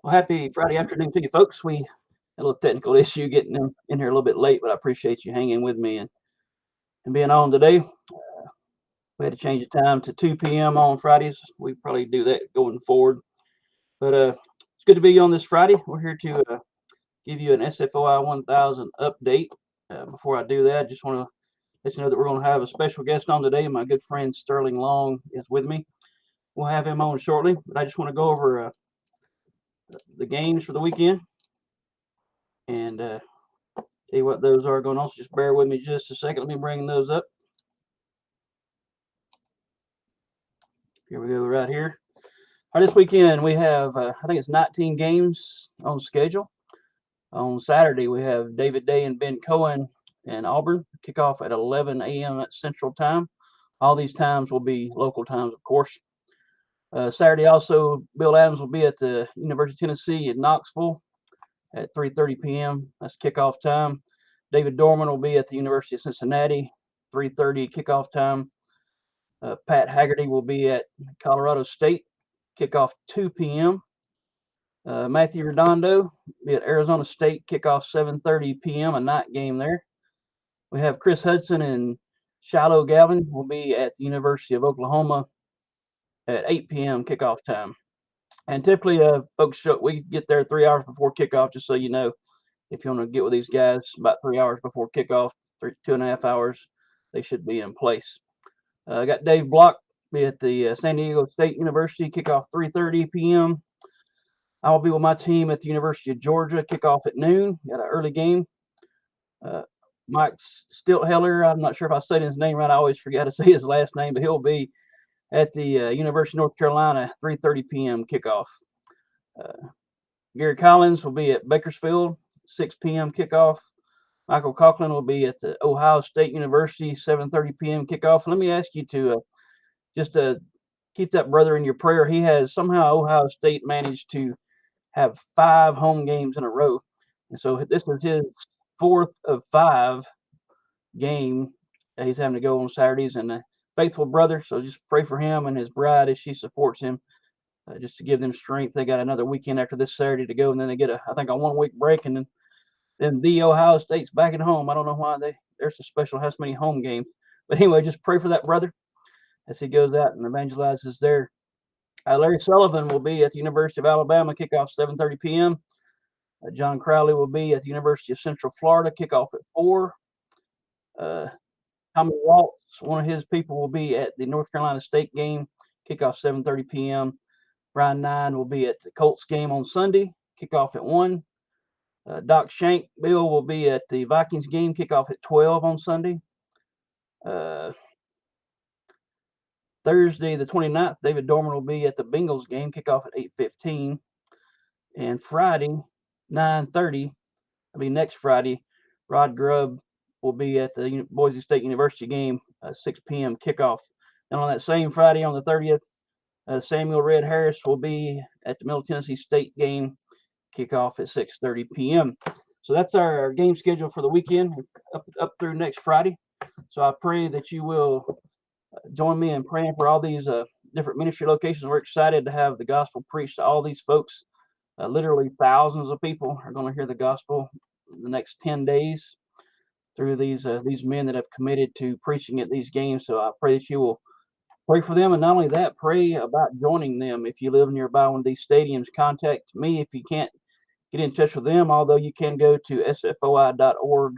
Well, happy Friday afternoon to you folks. We had a little technical issue getting in here a little bit late, but I appreciate you hanging with me and being on today. We had to change the time to 2 p.m. on Fridays. We probably do that going forward. But it's good to be on this Friday. We're here to give you an SFOI 1000 update. Before I do that, I just want to let you know that we're going to have a special guest on today. My good friend Stirling Long is with me. We'll have him on shortly, but I just want to go over the games for the weekend and tell you what those are going on. So just bear with me just a second. Let me bring those up. Here we go, right here. All right, this weekend we have, I think it's 19 games on schedule. On Saturday, we have David Day and Ben Cohen in Auburn. Kickoff at 11 a.m. at Central Time. All these times will be local times, of course. Saturday also, Bill Adams will be at the University of Tennessee in Knoxville at 3:30 p.m. That's kickoff time. David Dorman will be at the University of Cincinnati, 3:30 kickoff time. Pat Haggerty will be at Colorado State, kickoff 2 p.m. Matthew Redondo be at Arizona State, kickoff 7:30 p.m. a night game there. We have Chris Hudson and Shiloh Galvin will be at the University of Oklahoma at 8 p.m. kickoff time. And typically, folks, we get there 3 hours before kickoff, just so you know. If you want to get with these guys about 3 hours before kickoff, 2.5 hours, they should be in place. I got Dave Block be at the San Diego State University, kickoff 3:30 p.m. I will be with my team at the University of Georgia, kickoff at noon. Got an early game. Uh, Mike Stiltheller, I'm not sure if I said his name right. I always forget to say his last name, but he'll be at the University of North Carolina, 3:30 p.m. kickoff. Gary Collins will be at Bakersfield, 6 p.m. kickoff. Michael Coughlin will be at the Ohio State University, 7:30 p.m. kickoff. Let me ask you to just keep that brother in your prayer. He has somehow Ohio State managed to have 5 home games in a row, and so this is his fourth of 5 game that he's having to go on Saturdays. And a faithful brother, so just pray for him and his bride as she supports him, just to give them strength. They got another weekend after this Saturday to go, and then they get I think a 1 week break, and then the Ohio State's back at home. I don't know why they're so special, has so many home games. But anyway, just pray for that brother as he goes out and evangelizes there. Larry Sullivan will be at the University of Alabama, kickoff 7:30 p.m. John Crowley will be at the University of Central Florida, kickoff at 4. Uh, Tommy Waltz, one of his people, will be at the North Carolina State game, kickoff 7:30 p.m. Brian Nine will be at the Colts game on Sunday, kickoff at 1. Doc Shank Bill will be at the Vikings game, kickoff at 12 on Sunday. Uh, Thursday, the 29th, David Dorman will be at the Bengals game, kickoff at 8:15. And Friday, 9:30, next Friday, Rod Grubb will be at the Boise State University game, 6 p.m. kickoff. And on that same Friday, on the 30th, Samuel Red Harris will be at the Middle Tennessee State game, kickoff at 6:30 p.m. So that's our game schedule for the weekend, up through next Friday. So I pray that you will join me in praying for all these different ministry locations. We're excited to have the gospel preached to all these folks. Literally thousands of people are going to hear the gospel the next 10 days through these men that have committed to preaching at these games. So I pray that you will pray for them, and not only that, pray about joining them. If you live nearby one of these stadiums, contact me if you can't get in touch with them, although you can go to sfoi.org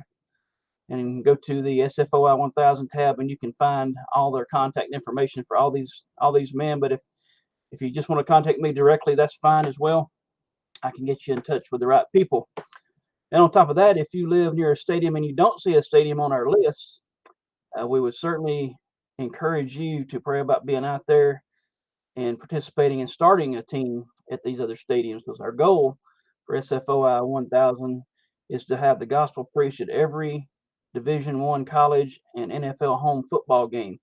and go to the SFOI 1000 tab, and you can find all their contact information for all these men. But if you just want to contact me directly, that's fine as well. I can get you in touch with the right people. And on top of that, if you live near a stadium and you don't see a stadium on our list, we would certainly encourage you to pray about being out there and participating and starting a team at these other stadiums, because our goal for SFOI 1000 is to have the gospel preached at every Division I college and NFL home football game.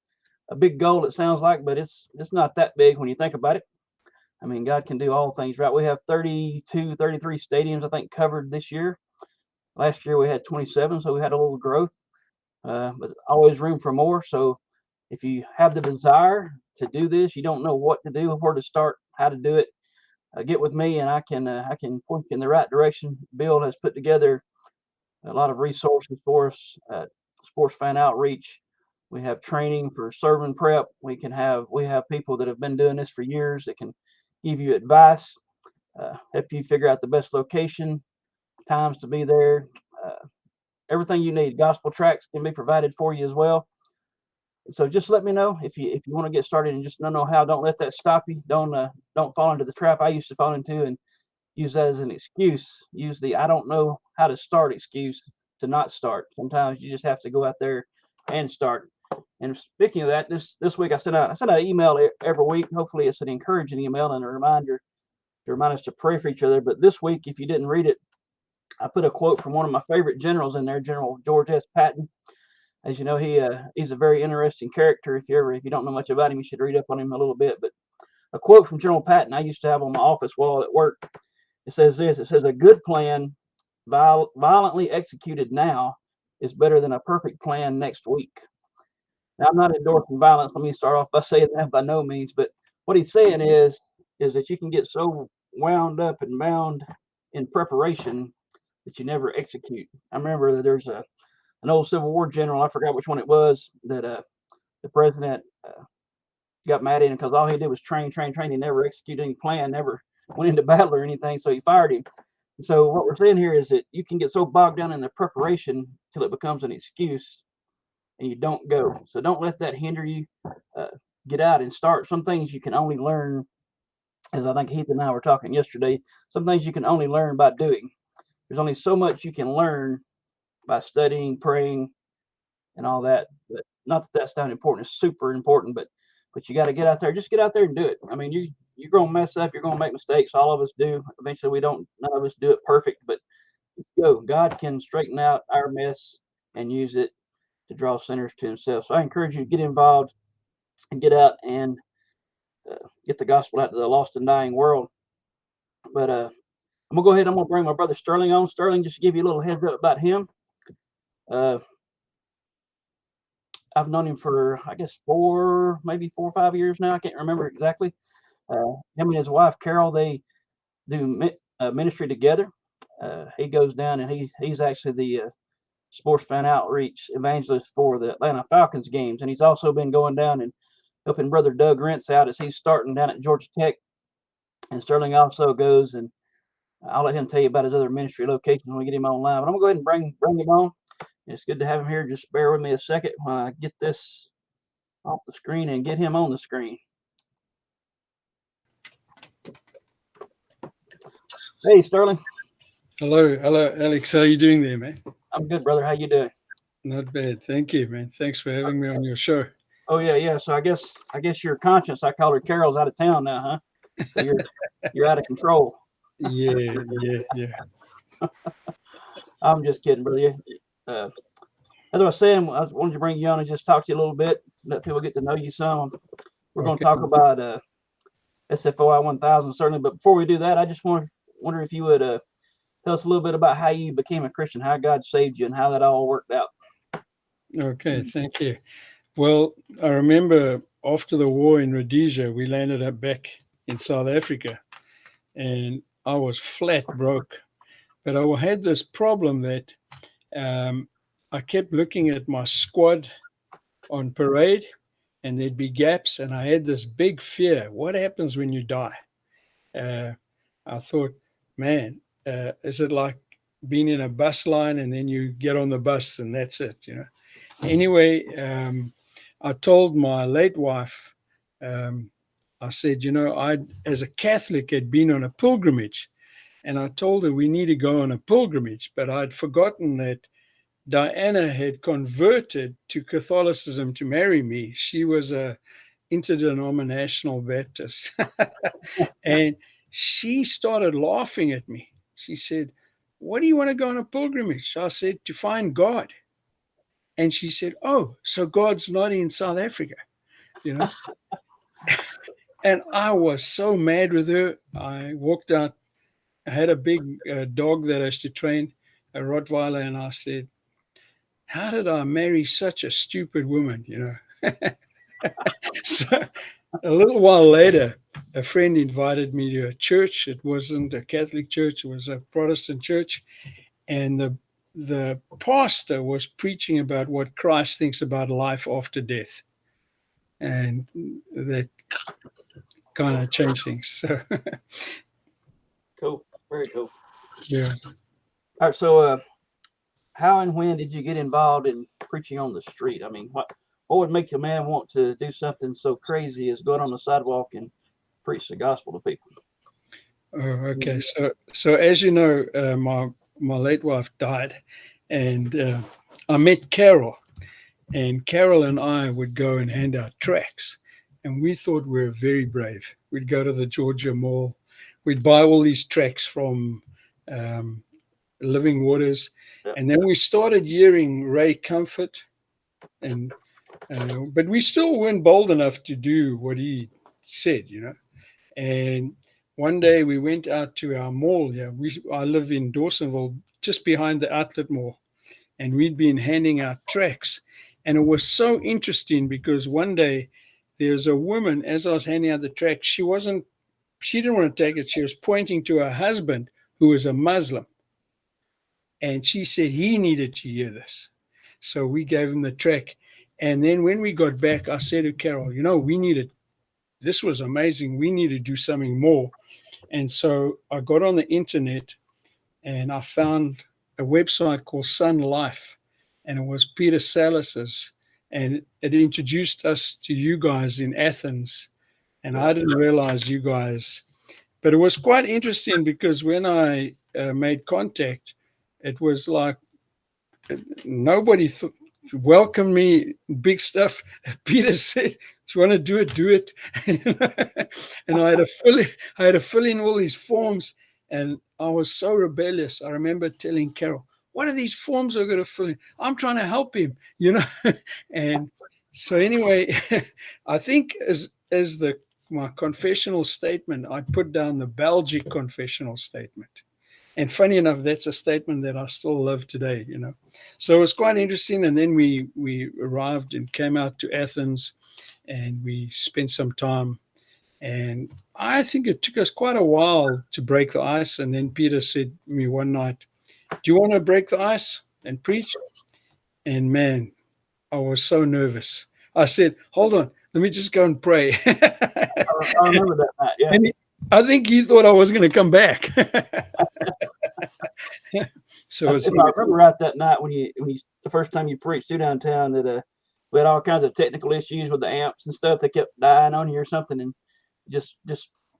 A big goal, it sounds like, but it's not that big when you think about it. I mean, God can do all things, right? We have 32, 33 stadiums, I think, covered this year. Last year we had 27, so we had a little growth, but always room for more. So if you have the desire to do this, you don't know what to do, where to start, how to do it, get with me, and I can point you in the right direction. Bill has put together a lot of resources for us. Sports fan outreach. We have training for sermon prep. We have people that have been doing this for years that can give you advice, help you figure out the best location, times to be there, everything you need. Gospel tracts can be provided for you as well. So just let me know if you want to get started and just don't know how. Don't let that stop you. Don't fall into the trap I used to fall into and use that as an excuse. Use the "I don't know how to start" excuse to not start. Sometimes you just have to go out there and start. And speaking of that, this week I sent out an email every week. Hopefully it's an encouraging email and a reminder to remind us to pray for each other. But this week, if you didn't read it, I put a quote from one of my favorite generals in there, General George S. Patton. As you know, he's a very interesting character. If you don't know much about him, you should read up on him a little bit. But a quote from General Patton I used to have on my office wall at work. It says this. It says, "A good plan, violently executed now, is better than a perfect plan next week." Now, I'm not endorsing violence. Let me start off by saying that by no means. But what he's saying is that you can get so wound up and bound in preparation that you never execute. I remember that there's an old Civil War general. I forgot which one it was that the president got mad at him because all he did was train, train, train. He never executed any plan, never went into battle or anything. So he fired him. And so what we're saying here is that you can get so bogged down in the preparation till it becomes an excuse and you don't go. So don't let that hinder you. Get out and start. Some things you can only learn, as I think Heath and I were talking yesterday, some things you can only learn by doing. There's only so much you can learn by studying, praying, and all that. But not that that's not important. It's super important. But you got to get out there. Just get out there and do it. I mean, you're gonna mess up. You're gonna make mistakes. All of us do. Eventually, we don't. None of us do it perfect. But go. God can straighten out our mess and use it to draw sinners to Himself. So I encourage you to get involved and get out and get the gospel out to the lost and dying world. But I'm gonna go ahead. I'm gonna bring my brother Stirling on. Stirling, just to give you a little heads up about him. Uh, I've known him for I guess maybe 4 or 5 years now. I can't remember exactly. Him and his wife Carol, they do ministry together. He goes down and he's actually the sports fan outreach evangelist for the Atlanta Falcons games, and he's also been going down and helping brother Doug Rentz out as he's starting down at Georgia Tech. And Stirling also goes, and I'll let him tell you about his other ministry locations when we get him online. But I'm gonna go ahead and bring him on. It's good to have him here. Just bear with me a second when I get this off the screen and get him on the screen. Hey, Stirling. Hello, Alex. How are you doing there, man? I'm good, brother. How you doing? Not bad, thank you, man. Thanks for having me on your show. Oh yeah. So I guess your conscience, I call her Carol's out of town now, huh? So you're out of control. Yeah. I'm just kidding, brother. As I was saying, I wanted to bring you on and just talk to you a little bit, let people get to know you some. We're going to talk about SFOI 1000 certainly, but before we do that, I just wonder if you would tell us a little bit about how you became a Christian, how God saved you, and how that all worked out. Okay, thank you. Well, I remember after the war in Rhodesia, we landed up back in South Africa, and I was flat broke. But I had this problem that I kept looking at my squad on parade, and there'd be gaps, and I had this big fear. What happens when you die? I thought, man, is it like being in a bus line and then you get on the bus and that's it, you know? Anyway, I told my late wife, I said, you know, I, as a Catholic, had been on a pilgrimage, and I told her we need to go on a pilgrimage, but I'd forgotten that Diana had converted to Catholicism to marry me. She was a interdenominational Baptist. And she started laughing at me. She said, "What do you want to go on a pilgrimage?" I said, "To find God." And she said, "Oh, so God's not in South Africa, you know?" And I was so mad with her. I walked out. I had a big dog that I used to train, a Rottweiler, and I said, "How did I marry such a stupid woman, you know?" So a little while later, a friend invited me to a church. It wasn't a Catholic church; it was a Protestant church, and the pastor was preaching about what Christ thinks about life after death, and that kind of changed things. So, Cool. Very cool. yeah. All right. So, how and when did you get involved in preaching on the street? I mean, what would make a man want to do something so crazy as go out on the sidewalk and preach the gospel to people? Okay. So as you know, my late wife died, and I met Carol, and Carol and I would go and hand out tracts, and we thought we were very brave. We'd go to the Georgia Mall, we'd buy all these tracts from um, Living Waters, Yeah. and then we started hearing Ray Comfort, and but we still weren't bold enough to do what he said, you know. And one day we went out to our mall. Yeah, I live in Dawsonville, just behind the outlet mall, and we'd been handing out tracts. And it was so interesting because one day there's a woman, as I was handing out the tract, she didn't want to take it. She was pointing to her husband, who was a Muslim. And she said he needed to hear this. So we gave him the tract. And then when we got back, I said to Carol, this was amazing. We need to do something more. And so I got on the internet and I found a website called Sun Life, and it was Peter Salas's, and it introduced us to you guys in Athens. And I didn't realize you guys, but it was quite interesting because when I made contact, it was like nobody welcomed me, big stuff. Peter said, "Do you want to do it? Do it." And I had to fill in all these forms, and I was so rebellious. I remember telling Carol, "What are these forms I'm going to fill in? I'm trying to help him, you know." And so anyway, I think as my confessional statement, I put down the Belgic confessional statement. And funny enough, that's a statement that I still love today, you know. So it was quite interesting. And then we arrived and came out to Athens, and we spent some time. And I think it took us quite a while to break the ice. And then Peter said to me one night, "Do you want to break the ice and preach?" And man, I was so nervous. I said, "Hold on, let me just go and pray." I remember that night. Yeah. And I think he thought I was going to come back. So If I remember right, that night when you the first time you preached through downtown, that we had all kinds of technical issues with the amps and stuff. They kept dying on you or something, and just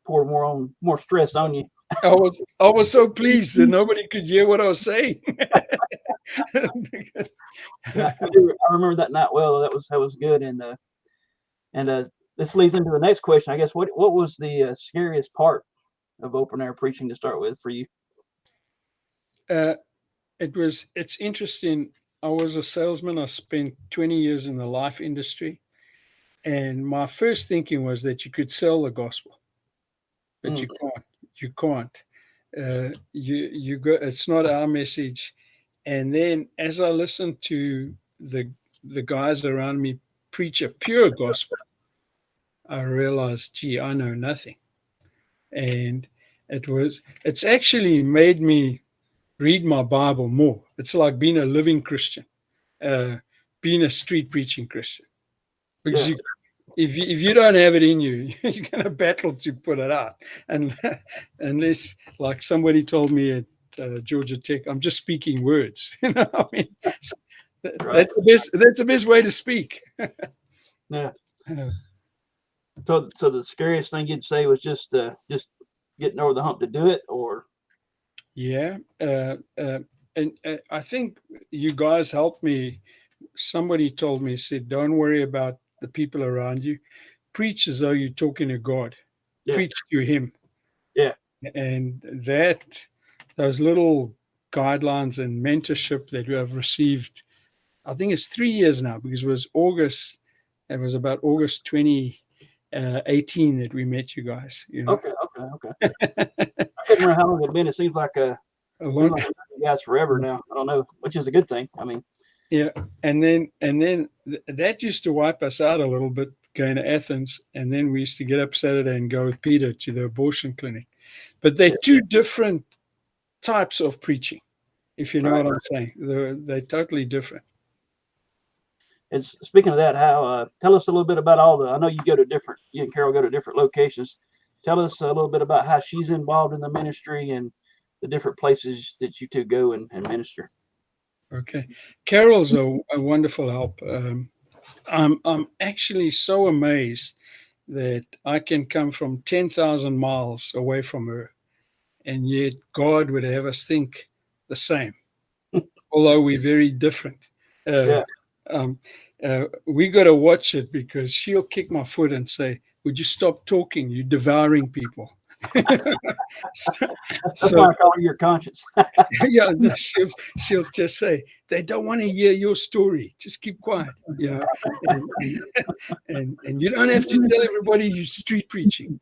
poured more stress on you. I was so pleased that nobody could hear what I was saying. I remember that night well. That was good, and this leads into the next question. I guess what was the scariest part of open air preaching to start with for you? It's interesting. I was a salesman. I spent 20 years in the life industry. And my first thinking was that you could sell the gospel, but you can't. You can't. You go. It's not our message. And then, as I listened to the guys around me preach a pure gospel, I realized, gee, I know nothing. And it's actually made me read my Bible more. It's like being a living Christian, being a street preaching Christian, because Yeah. if you don't have it in you, you're going to battle to put it out. And unless, like somebody told me at Georgia Tech, I'm just speaking words. You know, I mean, Right. that's the best way to speak. Yeah. So the scariest thing you'd say was just getting over the hump to do it, or Yeah, and I think you guys helped me. Somebody told me, said, "Don't worry about the people around you. Preach as though you're talking to God. Yeah. Preach to Him." Yeah. And those little guidelines and mentorship that we have received, I think it's 3 years now, because it was August. It was about August 2018 that we met you guys. You know, Okay. I couldn't remember how long it'd been. It seems like a long. you guys forever now. I don't know, which is a good thing. I mean, Yeah, and then that used to wipe us out a little bit. going to Athens, and then we used to get up Saturday and go with Peter to the abortion clinic. But they're two different types of preaching, if you know what I'm saying. They're totally different. And speaking of that, how tell us a little bit about I know you and Carol go to different locations. Tell us a little bit about how she's involved in the ministry and the different places that you two go and minister. Okay. Carol's a wonderful help. I'm actually so amazed that I can come from 10,000 miles away from her, and yet God would have us think the same, although we're very different. Yeah. We got to watch it, because she'll kick my foot and say, "Would you stop talking? You're devouring people." That's why I call her your conscience. Yeah, she'll just say, "They don't want to hear your story. Just keep quiet," and you don't have to tell everybody you're street preaching.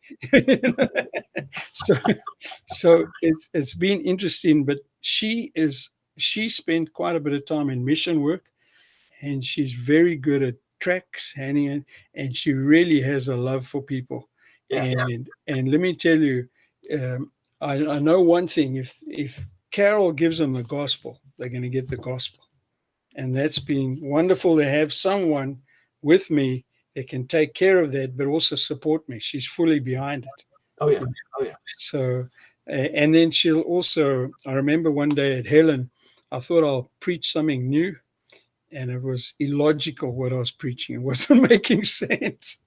So it's been interesting, but she spent quite a bit of time in mission work, and she's very good at tracks, handing, and she really has a love for people. Yeah. And let me tell you, I know one thing: if Carol gives them the gospel, they're going to get the gospel, and that's been wonderful to have someone with me that can take care of that, but also support me. She's fully behind it. Oh yeah. So, and then she'll also. I remember one day at Helen, I thought I'll preach something new, and it was illogical what I was preaching. It wasn't making sense.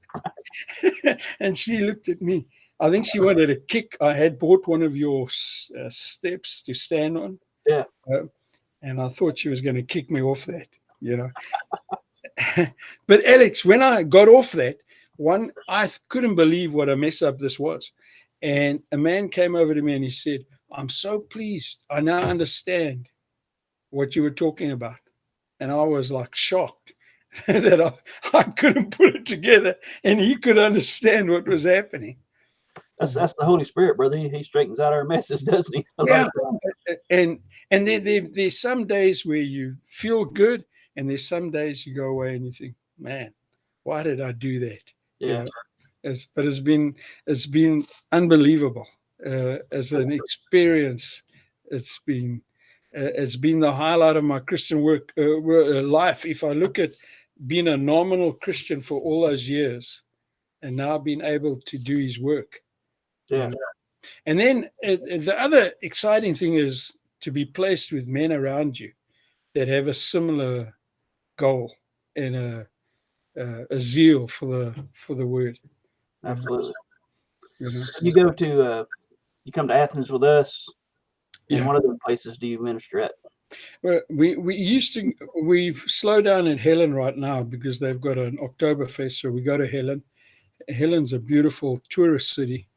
And she looked at me. I think she wanted a kick. I had bought one of your steps to stand on. Yeah. And I thought she was going to kick me off that, But Alex, when I got off that one, I couldn't believe what a mess up this was. And a man came over to me and he said, "I'm so pleased. I now understand what you were talking about." And I was like shocked that I couldn't put it together, and he could understand what was happening. That's the Holy Spirit, brother. He straightens out our messes, doesn't he? Yeah. And there's some days where you feel good, and there's some days you go away and you think, "Man, why did I do that?" Yeah. But it's been unbelievable as an experience. It's been the highlight of my Christian life. If I look at being a nominal Christian for all those years, and now being able to do His work. Yeah. And then the other exciting thing is to be placed with men around you that have a similar goal and a zeal for the word. Absolutely. You come to Athens with us. And what other places do you minister at? Well, we've slowed down at Helen right now because they've got an Oktoberfest, so we go to Helen. Helen's a beautiful tourist city,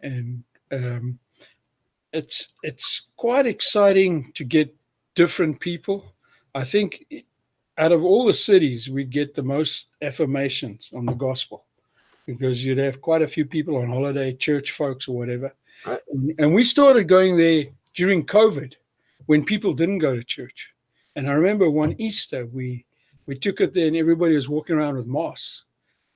and it's quite exciting to get different people. I think out of all the cities, we'd get the most affirmations on the gospel, because you'd have quite a few people on holiday, church folks or whatever. Right. And we started going there during COVID, when people didn't go to church. And I remember one Easter, we took it there, and everybody was walking around with masks.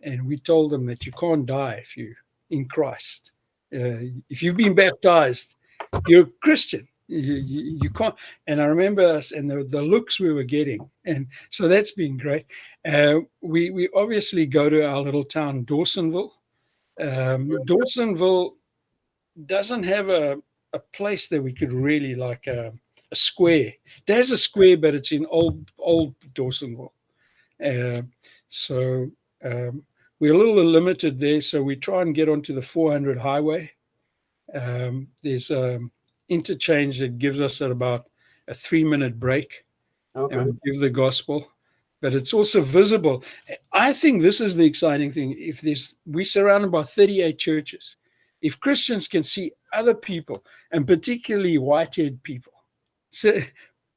And we told them that you can't die if you're in Christ. If you've been baptized, you're a Christian. You can't. And I remember us and the looks we were getting. And so that's been great. We obviously go to our little town, Dawsonville. Dawsonville doesn't have a place that we could really like a square. There's a square, but it's in old Dawsonville. So we're a little limited there. So we try and get onto the 400 highway. There's interchange that gives us at about a 3-minute break. Okay. And we give the gospel, but it's also visible. I think this is the exciting thing. We're surrounded by 38 churches. If Christians can see other people, and particularly white-haired people,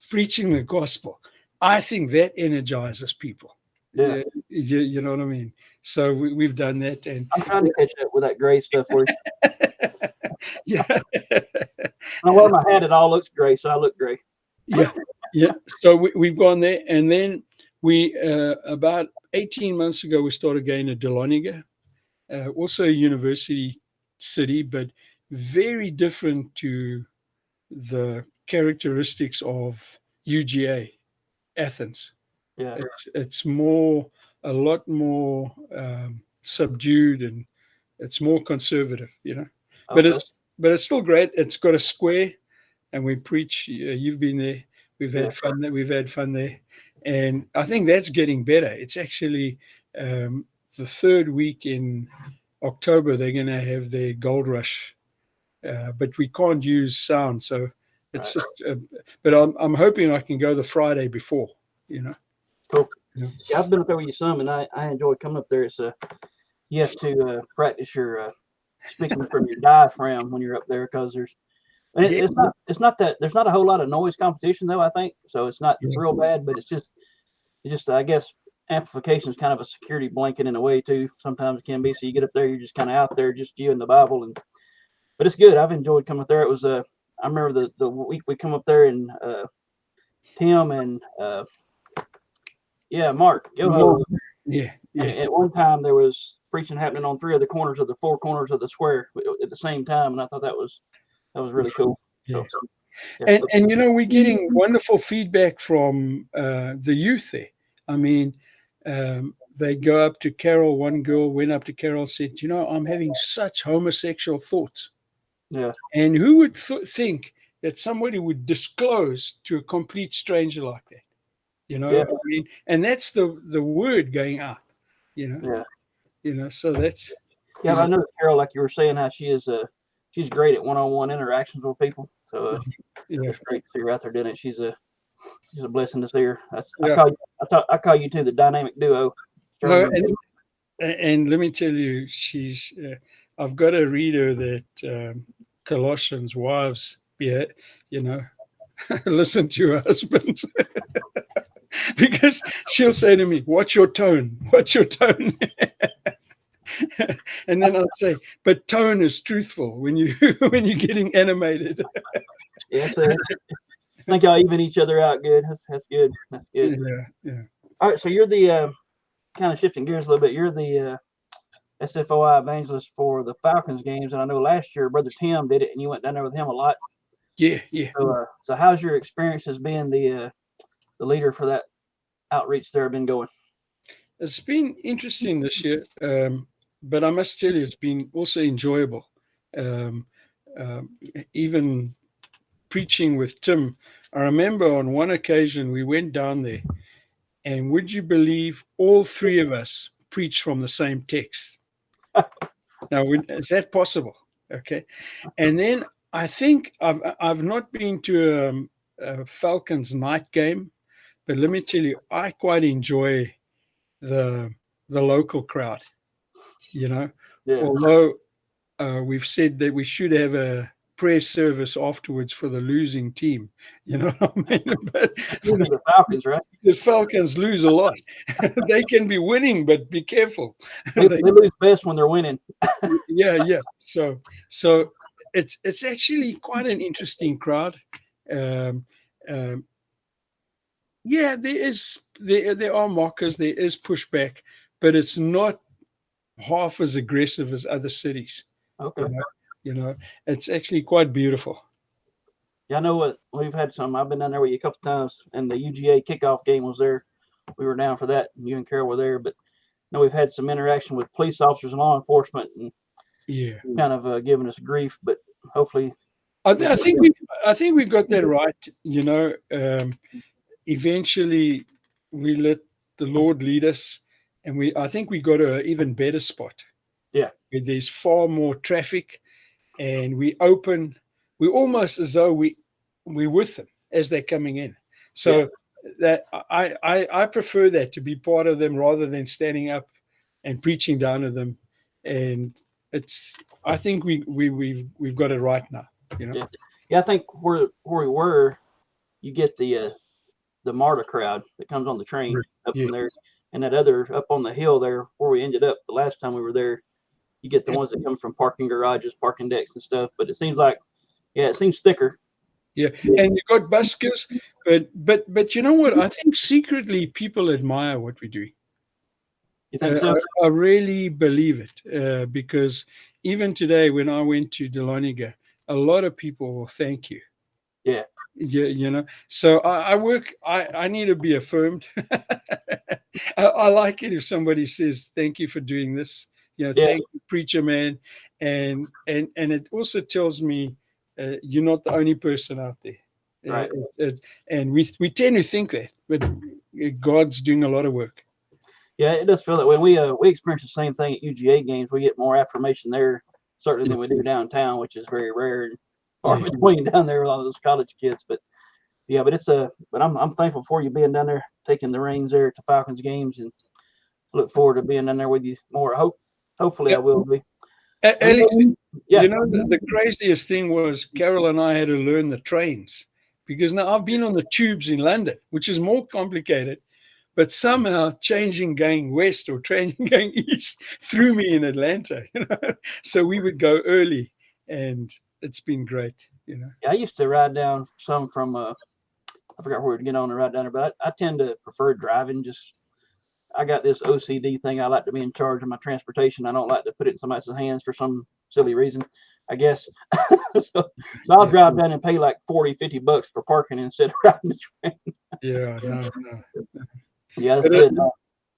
preaching the gospel, I think that energizes people. Yeah. You know what I mean? So we've done that. And I'm trying to catch up with that gray stuff for you. Yeah. I wear my hat, it all looks gray, so I look gray. Yeah. So we've gone there. And then We about 18 months ago, we started going to Dahlonega, also a university city, but very different to the characteristics of UGA, Athens. Yeah. It's more, a lot more subdued, and it's more conservative, But Okay. it's still great. It's got a square, and we preach. You've been there. We've Yeah. had fun there. We've had fun there, and I think that's getting better. It's actually the third week in October. They're going to have their Gold Rush, but we can't use sound, so it's Right. just. But I'm hoping I can go the Friday before. Cool. Yeah. Yeah, I've been up there with you some, and I enjoy coming up there. It's you have to practice your speaking from your diaphragm when you're up there, because Yeah, it's not that there's not a whole lot of noise competition though, I think, so it's not yeah, real bad, but it's just I guess amplification is kind of a security blanket in a way too. Sometimes it can be. So you get up there, you're just kind of out there, just you and the Bible, but it's good. I've enjoyed coming up there. It was I remember the week we come up there, and Tim and Mark Yoho. yeah, And yeah. at one time there was preaching happening on three of the corners of the four corners of the square at the same time, and I thought that was really cool. Yeah. So yeah, And we're getting wonderful feedback from the youth there. I mean, they go up to Carol. One girl went up to Carol, said, I'm having such homosexual thoughts. yeah, And who would think that somebody would disclose to a complete stranger like that? yeah, I mean, and that's the word going out, yeah. So that's, Yeah, I know Carol, like you were saying, how she's great at one-on-one interactions with people. So yeah, it's great to see her out there doing it. She's a blessing to see her. yeah. I call you two the dynamic duo. No, Sterling and and let me tell you, she's. I've got to read her that Colossians wives, listen to your husbands, because she'll say to me, "What's your tone? What's your tone?" And then I'll say, "But tone is truthful when when you're getting animated." yeah, I think y'all even each other out good. That's good. That's good. Yeah, yeah. All right, so you're the kind of shifting gears a little bit. You're the SFOI evangelist for the Falcons games, and I know last year Brother Tim did it, and you went down there with him a lot. Yeah, yeah. So how's your experience as being the leader for that outreach there been going? It's been interesting this year, but I must tell you, it's been also enjoyable. Um, Even preaching with Tim, I remember on one occasion we went down there, and would you believe all three of us preached from the same text? Now, is that possible? Okay, and then I think I've not been to a Falcons night game, but let me tell you, I quite enjoy the local crowd. Yeah, Although we've said that we should have a prayer service afterwards for the losing team. You know what I mean? But usually the Falcons, right? the Falcons lose a lot. They can be winning, but be careful. They lose best when they're winning. Yeah. So it's actually quite an interesting crowd. Um, um, yeah, there are mockers, there is pushback, but it's not half as aggressive as other cities. Okay. It's actually quite beautiful. Yeah, I know what we've had some. I've been down there with you a couple times, and the UGA kickoff game was there. We were down for that, and you and Carol were there. But I know we've had some interaction with police officers and law enforcement, and Yeah, kind of giving us grief. But hopefully, I think we got that right. Eventually, we let the Lord lead us, and I think we got to an even better spot. Yeah, where there's far more traffic, and we almost as though we're with them as they're coming in. So that I prefer that, to be part of them rather than standing up and preaching down to them. And I think we've got it right now. Yeah. I think where we were, you get the MARTA crowd that comes on the train up from there, and that other up on the hill there where we ended up the last time we were there. You get the ones that come from parking garages, parking decks, and stuff. But it seems like, it seems thicker. Yeah, and you got buskers, But you know what? I think secretly people admire what we're doing. You think so? I really believe it because even today when I went to Dahlonega, a lot of people will thank you. Yeah. You know, so I work. I need to be affirmed. I like it if somebody says thank you for doing this. You know, Yeah. thank you, preacher man, and it also tells me you're not the only person out there. Right. And we tend to think that, but God's doing a lot of work. Yeah, it does feel that way. We experience the same thing at UGA games. We get more affirmation there certainly Yeah, than we do downtown, which is very rare and far yeah. between down there with all those college kids. But yeah, but I'm thankful for you being down there, taking the reins there at the Falcons games, and look forward to being down there with you more. Hopefully Yeah. I will be. And Alex, yeah, you know, the craziest thing was Carol and I had to learn the trains because now I've been on the tubes in London, which is more complicated, but somehow changing going west or changing going east threw me in Atlanta, you know. So we would go early and it's been great, you know. I used to ride down some from I forgot where to get on and ride down there, but I tend to prefer driving. Just I got this OCD thing. I like to be in charge of my transportation. I don't like to put it in somebody else's hands for some silly reason, I guess. so I'll Yeah, drive down and pay like 40, $50 for parking instead of riding the train. yeah, no. Yeah, that's But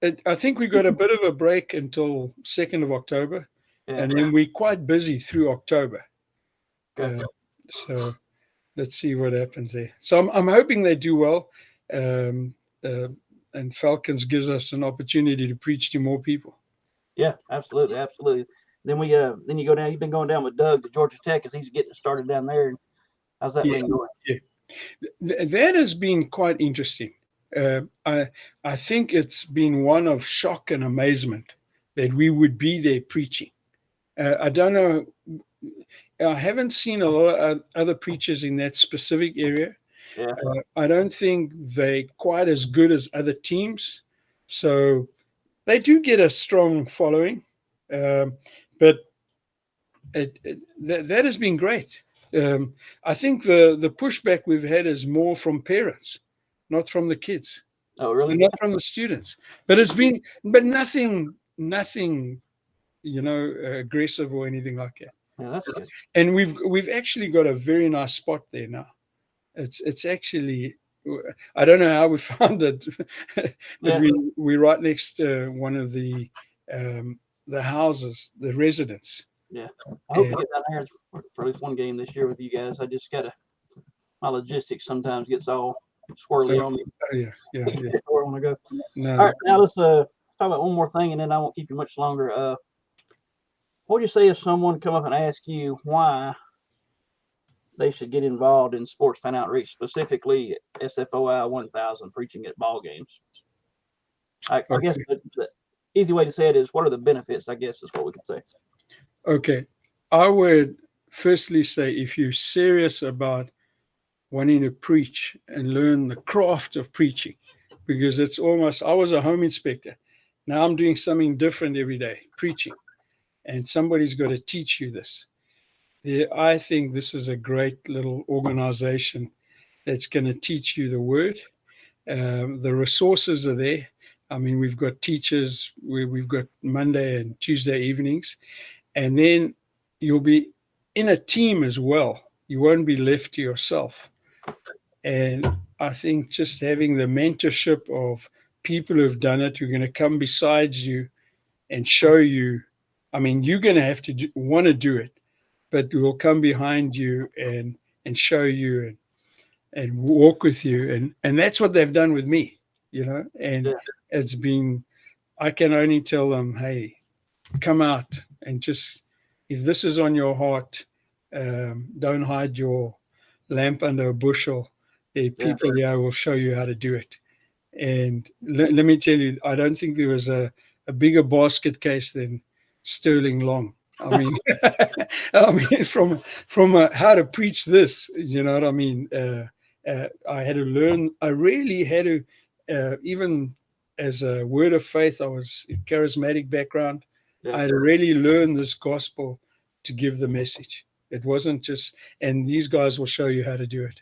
good. I think we got a bit of a break until 2nd of October, Yeah. and then we're quite busy through October. Okay. So let's see what happens there. So I'm hoping they do well, um, uh, and Falcons gives us an opportunity to preach to more people. Yeah, absolutely, absolutely. Then you go down. You've been going down with Doug to Georgia Tech as he's getting started down there. And how's that Yeah, been going? yeah. That has been quite interesting. Uh, I I think it's been one of shock and amazement that we would be there preaching. I don't know. I haven't seen a lot of other preachers in that specific area. Yeah, I don't think they're quite as good as other teams. So they do get a strong following, but that has been great. I think the pushback we've had is more from parents, not from the kids, oh, really? not from the students. But it's been, but nothing, you know, aggressive or anything like that. Yeah, that's good. And we've actually got a very nice spot there now. It's actually, I don't know how we found it, but Yeah, we're right next to one of the houses, the residents. yeah. I hope to And get down there for at least one game this year with you guys. I just gotta my logistics sometimes gets all so, swirly on me. yeah. Where I want to go. All No, right, now let's talk about one more thing, and then I won't keep you much longer. What would you say if someone come up and ask you why they should get involved in sports fan outreach, specifically SFOI 1000 preaching at ball games? I guess okay, the easy way to say it is, what are the benefits? I guess is what we could say. okay. I would firstly say if you're serious about wanting to preach and learn the craft of preaching, because it's almost, I was a home inspector. Now I'm doing something different every day, preaching, and somebody's got to teach you this. Yeah, I think this is a great little organization that's going to teach you the word. The resources are there. I mean, we've got teachers, we've got Monday and Tuesday evenings, and then you'll be in a team as well. You won't be left to yourself. And I think just having the mentorship of people who've done it, who are going to come beside you and show you. I mean, you're going to have to want to do it, but we'll come behind you and show you and walk with you, and that's what they've done with me, you know. And Yeah, it's been, I can only tell them, hey, come out and just, if this is on your heart, don't hide your lamp under a bushel. There are yeah, people here will show you how to do it. And let me tell you, I don't think there was a bigger basket case than Stirling Long. I mean, I mean, from how to preach this, you know what I mean. I had to learn. I really had to, even as a word of faith. I was a charismatic background. yeah, I had to really learn this gospel to give the message. It wasn't just, and these guys will show you how to do it.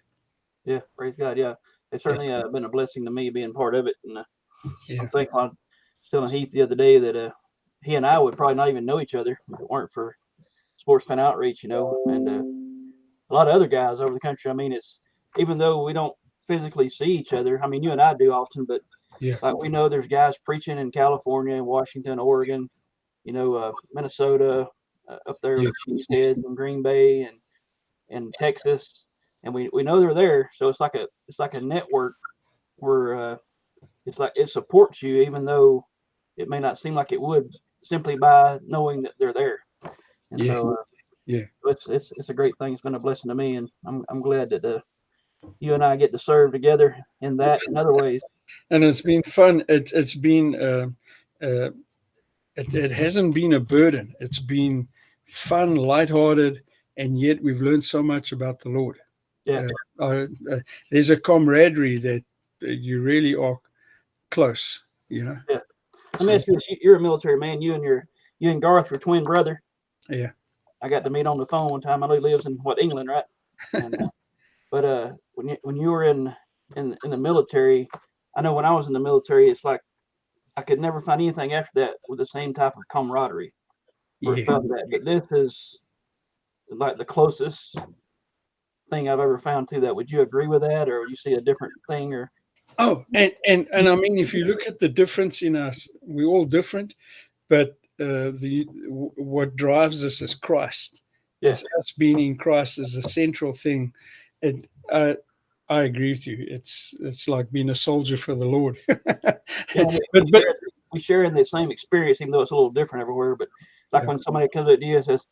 yeah. Praise God. Yeah, certainly been a blessing to me being part of it, and Yeah. I'm thankful. I was telling Heath the other day that he and I would probably not even know each other if it weren't for Sports Fan Outreach, and a lot of other guys over the country. I mean, it's even though we don't physically see each other. I mean, you and I do often, but Yeah. like we know there's guys preaching in California, Washington, Oregon, Minnesota, up there Yeah. with Cheesehead and Green Bay and Texas, and we know they're there. So it's like a network where it's like it supports you, even though it may not seem like it would, simply by knowing that they're there. And Yeah. so Yeah. it's a great thing. It's been a blessing to me, and I'm glad that you and I get to serve together in that and other ways. And it's been fun. It's been it hasn't been a burden. It's been fun, lighthearted, and yet we've learned so much about the Lord. Yeah, There's a camaraderie that you really are close. yeah. Let me ask you this: you're a military man. You and Garth, your twin brother. Yeah. I got to meet on the phone one time. I know he lives in England, right? And, but when you were in the military, I know when I was in the military, it's like I could never find anything after that with the same type of camaraderie or Yeah. felt that. But this is like the closest thing I've ever found to that. Would you agree with that, or you see a different thing? Or Oh, and I mean, if you look at the difference in us, we're all different, but what drives us is Christ. yeah, It's us being in Christ is the central thing. And I agree with you. It's like being a soldier for the Lord. yeah. but We share in the same experience, even though it's a little different everywhere. But like yeah, when somebody comes up to you and says,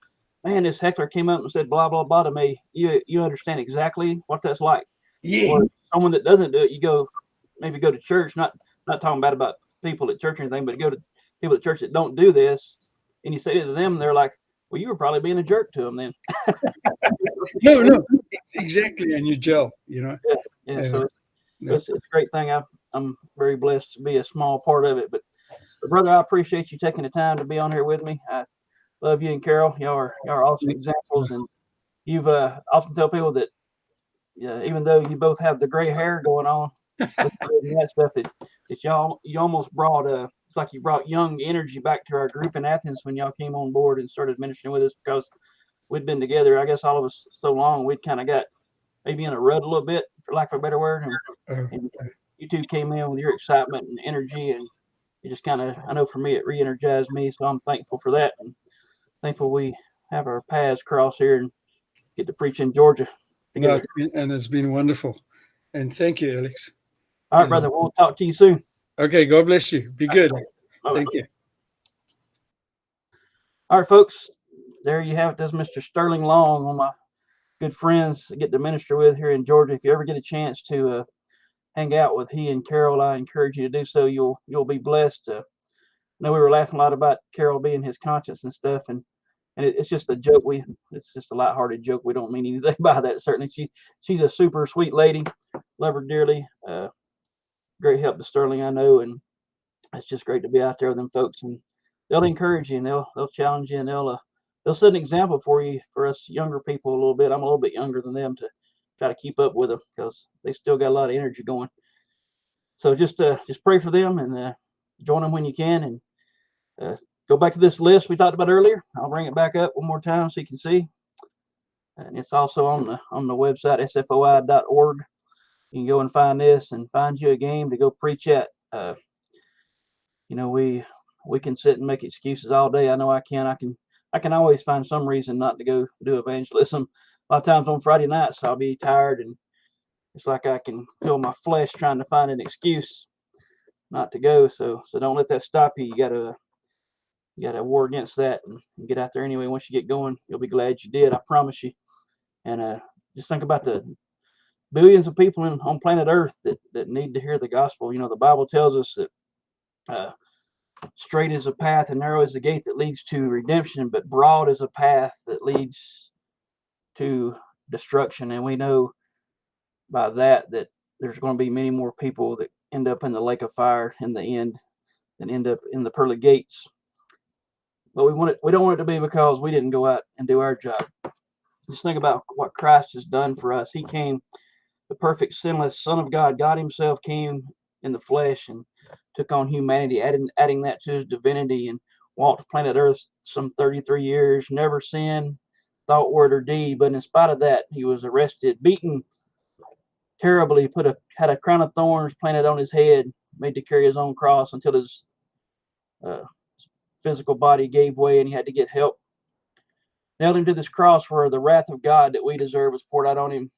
"Man, this heckler came up and said blah blah blah to me," you understand exactly what that's like. yeah, Or someone that doesn't do it, you maybe go to church, not talking bad about people at church or anything, but go to people at church that don't do this, and you say it to them, they're like, "Well, you were probably being a jerk to them then." no, exactly, and you gel, you know. Yeah, yeah. Uh, So no, it's a great thing. I'm very blessed to be a small part of it. But brother, I appreciate you taking the time to be on here with me. I love you and Carol. Y'all are awesome examples, and you've often tell people that even though you both have the gray hair going on, with that stuff that you almost brought it's like you brought young energy back to our group in Athens when y'all came on board and started ministering with us, because we'd been together, I guess, all of us so long, we'd kind of got maybe in a rut a little bit, for lack of a better word, uh, and you two came in with your excitement and energy, and it just kind of, I know for me, it re-energized me, so I'm thankful for that, and thankful we have our paths cross here and get to preach in Georgia no, together. it's been wonderful, and thank you, Alex. All right, brother, we'll talk to you soon. Okay, God bless you. Be good. All right. Thank you. All right, folks, there you have it. That's Mr. Stirling Long, one of my good friends to get to minister with here in Georgia. If you ever get a chance to hang out with he and Carol, I encourage you to do so. You'll be blessed. I know we were laughing a lot about Carol being his conscience and stuff, and it's just a joke. It's just a lighthearted joke. We don't mean anything by that. Certainly, she's a super sweet lady. Love her dearly. Great help to Stirling, I know, and it's just great to be out there with them folks, and they'll encourage you, and they'll challenge you, and they'll set an example for you, for us younger people a little bit. I'm a little bit younger than them, to try to keep up with them, because they still got a lot of energy going. So just pray for them, and join them when you can, and go back to this list we talked about earlier. I'll bring it back up one more time so you can see, and it's also on the website SFOI.org. You can go and find this and find you a game to go preach at. We can sit and make excuses all day. I know I can. I can always find some reason not to go do evangelism. A lot of times on Friday nights I'll be tired, and it's like I can feel my flesh trying to find an excuse not to go. So don't let that stop you. You gotta war against that, and get out there anyway. Once you get going, you'll be glad you did. I promise you. And just think about the billions of people on planet Earth that need to hear the gospel. The Bible tells us that uh, straight is a path and narrow is the gate that leads to redemption, but broad is a path that leads to destruction. And we know by that there's going to be many more people that end up in the lake of fire in the end than end up in the pearly gates. But we don't want it to be because we didn't go out and do our job. Just think about what Christ has done for us. He came the perfect, sinless Son of God. God himself came in the flesh and took on humanity, adding that to his divinity, and walked planet Earth some 33 years, never sinned, thought, word, or deed. But in spite of that, he was arrested, beaten terribly, had a crown of thorns planted on his head, made to carry his own cross until his uh, physical body gave way and he had to get help. Nailed him to this cross where the wrath of God that we deserve was poured out on him,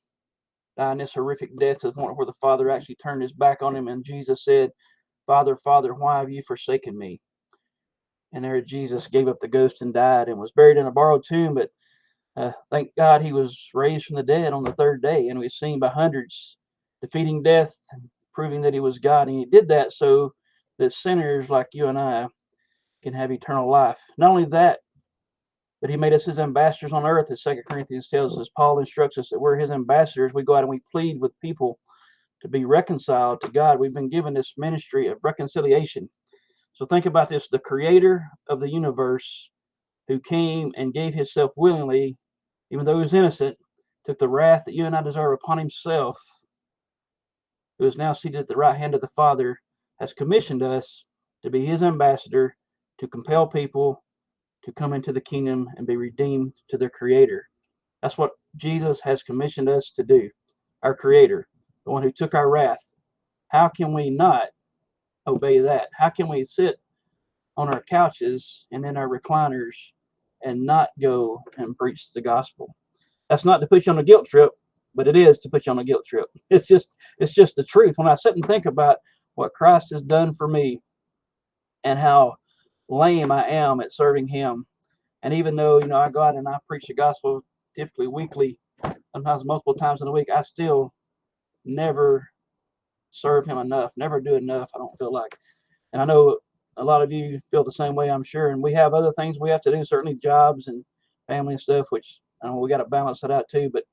dying this horrific death to the point where the Father actually turned his back on him, and Jesus said, Father, Father, why have you forsaken me? And there Jesus gave up the ghost and died and was buried in a borrowed tomb, but thank God he was raised from the dead on the third day, and was seen by hundreds, defeating death, proving that he was God. And he did that so that sinners like you and I can have eternal life. Not only that, but he made us his ambassadors on earth, as 2 Corinthians tells us. Paul instructs us that we're his ambassadors. We go out and we plead with people to be reconciled to God. We've been given this ministry of reconciliation. So think about this: the creator of the universe, who came and gave himself willingly, even though he was innocent, took the wrath that you and I deserve upon himself, who is now seated at the right hand of the Father, has commissioned us to be his ambassador, to compel people to come into the kingdom and be redeemed to their creator. That's what Jesus has commissioned us to do, our creator, the one who took our wrath. How can we not obey that? How can we sit on our couches and in our recliners and not go and preach the gospel? That's not to put you on a guilt trip, but it is to put you on a guilt trip. It's just the truth. When I sit and think about what Christ has done for me and how lame I am at serving him, and even though I go out and I preach the gospel typically weekly, sometimes multiple times in a week, I still never serve him enough, never do enough, I don't feel like. And I know a lot of you feel the same way, I'm sure. And we have other things we have to do, certainly jobs and family and stuff, which we got to balance that out too. But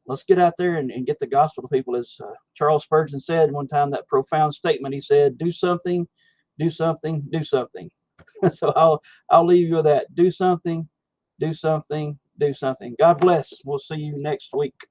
let's get out there and get the gospel to people. As Charles Spurgeon said one time, that profound statement, he said, do something, do something, do something. So I'll leave you with that. Do something, do something, do something. God bless. We'll see you next week.